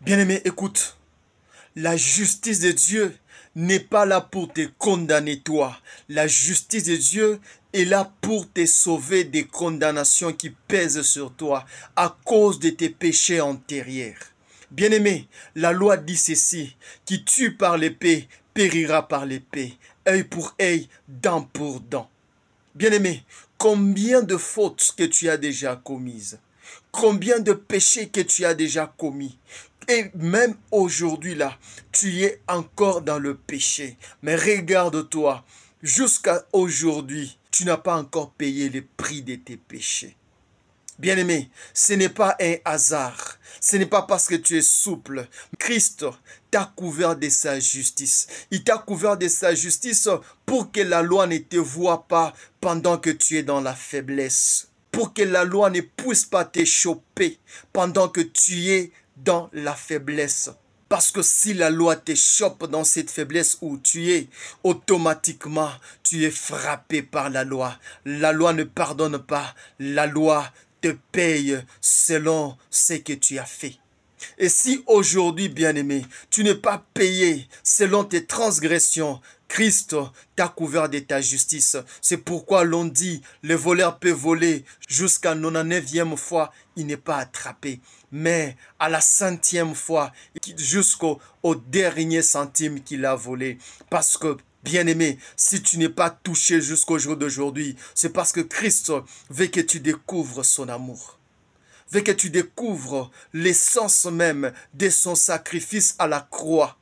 Bien-aimé, écoute, la justice de Dieu n'est pas là pour te condamner toi. La justice de Dieu est là pour te sauver des condamnations qui pèsent sur toi à cause de tes péchés antérieurs. Bien-aimé, la loi dit ceci: qui tue par l'épée périra par l'épée, œil pour œil, dent pour dent. Bien-aimé, combien de fautes que tu as déjà commises? Combien de péchés que tu as déjà commis? Et même aujourd'hui là, tu es encore dans le péché. Mais regarde-toi, jusqu'à aujourd'hui, tu n'as pas encore payé le prix de tes péchés. Bien-aimé, ce n'est pas un hasard. Ce n'est pas parce que tu es souple. Christ t'a couvert de sa justice. Il t'a couvert de sa justice pour que la loi ne te voie pas pendant que tu es dans la faiblesse. Pour que la loi ne puisse pas te choper pendant que tu es dans la faiblesse. Parce que si la loi te chope dans cette faiblesse où tu es, automatiquement, tu es frappé par la loi. La loi ne pardonne pas. La loi te paye selon ce que tu as fait. Et si aujourd'hui, bien-aimé, tu n'es pas payé selon tes transgressions, Christ t'a couvert de ta justice. C'est pourquoi l'on dit, le voleur peut voler jusqu'à 99e fois, il n'est pas attrapé. Mais à la 100e fois, jusqu'au dernier centime qu'il a volé. Parce que, bien-aimé, si tu n'es pas touché jusqu'au jour d'aujourd'hui, c'est parce que Christ veut que tu découvres son amour. Veut que tu découvres l'essence même de son sacrifice à la croix.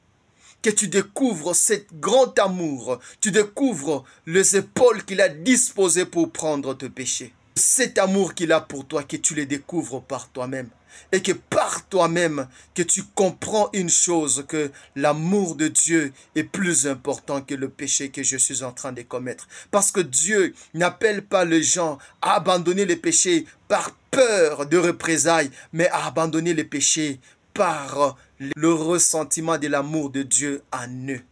Que tu découvres ce grand amour. Tu découvres les épaules qu'il a disposées pour prendre tes péchés. Cet amour qu'il a pour toi, que tu le découvres par toi-même. Et que par toi-même, que tu comprends une chose, que l'amour de Dieu est plus important que le péché que je suis en train de commettre. Parce que Dieu n'appelle pas les gens à abandonner les péchés par peur de représailles, mais à abandonner les péchés par le ressentiment de l'amour de Dieu en eux.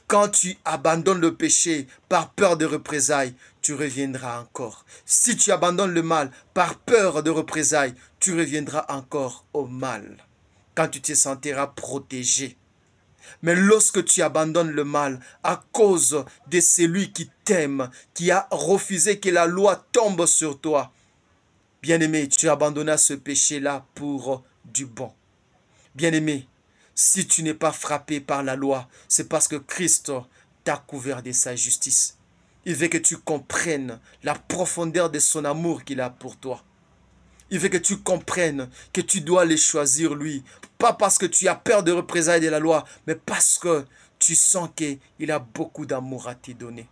Quand tu abandonnes le péché par peur de représailles, tu reviendras encore. Si tu abandonnes le mal par peur de représailles, tu reviendras encore au mal. Quand tu te sentiras protégé. Mais lorsque tu abandonnes le mal à cause de celui qui t'aime, qui a refusé que la loi tombe sur toi, bien-aimé, tu abandonnes ce péché-là pour du bon. Bien-aimé, si tu n'es pas frappé par la loi, c'est parce que Christ t'a couvert de sa justice. Il veut que tu comprennes la profondeur de son amour qu'il a pour toi. Il veut que tu comprennes que tu dois le choisir lui. Pas parce que tu as peur de représailles de la loi, mais parce que tu sens qu'il a beaucoup d'amour à te donner.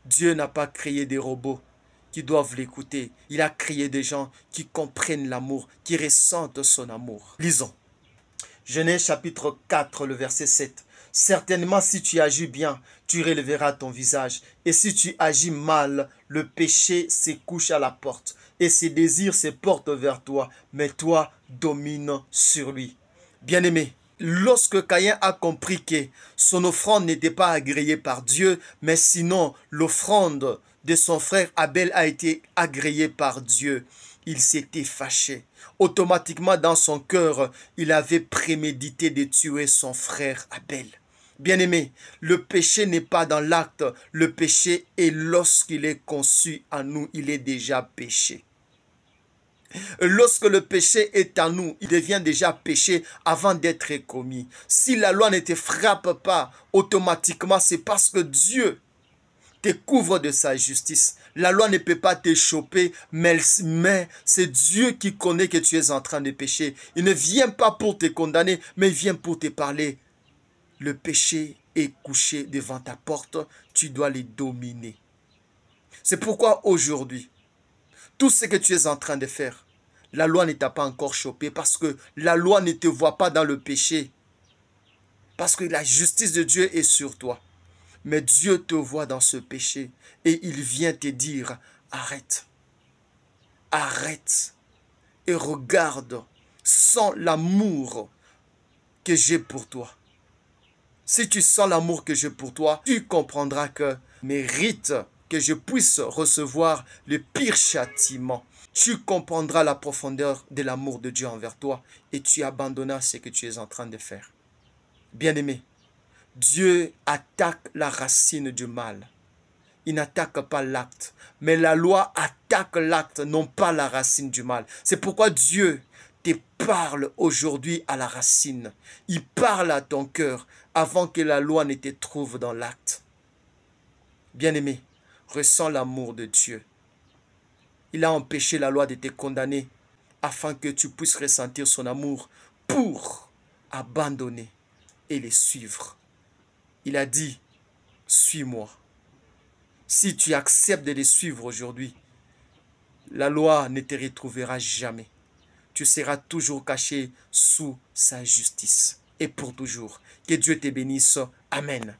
Dieu n'a pas créé des robots qui doivent l'écouter. Il a créé des gens qui comprennent l'amour, qui ressentent son amour. Lisons. Genèse chapitre 4, le verset 7. Certainement, si tu agis bien, tu relèveras ton visage. Et si tu agis mal, le péché se couche à la porte. Et ses désirs se portent vers toi. Mais toi, domine sur lui. Bien-aimé, lorsque Caïn a compris que son offrande n'était pas agréée par Dieu, mais sinon l'offrande de son frère Abel a été agréée par Dieu, il s'était fâché. Automatiquement dans son cœur, il avait prémédité de tuer son frère Abel. Bien-aimé, le péché n'est pas dans l'acte, le péché est lorsqu'il est conçu en nous, il est déjà péché. Lorsque le péché est en nous, il devient déjà péché avant d'être commis. Si la loi ne te frappe pas automatiquement, c'est parce que Dieu te couvre de sa justice. La loi ne peut pas te choper, mais c'est Dieu qui connaît que tu es en train de pécher. Il ne vient pas pour te condamner, mais il vient pour te parler. Le péché est couché devant ta porte, tu dois le dominer. C'est pourquoi aujourd'hui, tout ce que tu es en train de faire, la loi ne t'a pas encore chopé parce que la loi ne te voit pas dans le péché. Parce que la justice de Dieu est sur toi. Mais Dieu te voit dans ce péché et il vient te dire, arrête, arrête et regarde, sens l'amour que j'ai pour toi. Si tu sens l'amour que j'ai pour toi, tu comprendras que mérite que je puisse recevoir le pire châtiment. tu comprendras la profondeur de l'amour de Dieu envers toi et tu abandonneras ce que tu es en train de faire. Bien-aimé, Dieu attaque la racine du mal. Il n'attaque pas l'acte, mais la loi attaque l'acte, non pas la racine du mal. C'est pourquoi Dieu te parle aujourd'hui à la racine. Il parle à ton cœur avant que la loi ne te trouve dans l'acte. Bien-aimé, ressens l'amour de Dieu. Il a empêché la loi de te condamner afin que tu puisses ressentir son amour pour abandonner et les suivre. Il a dit, suis-moi. Si tu acceptes de les suivre aujourd'hui, la loi ne te retrouvera jamais. Tu seras toujours caché sous sa justice. Et pour toujours. Que Dieu te bénisse. Amen.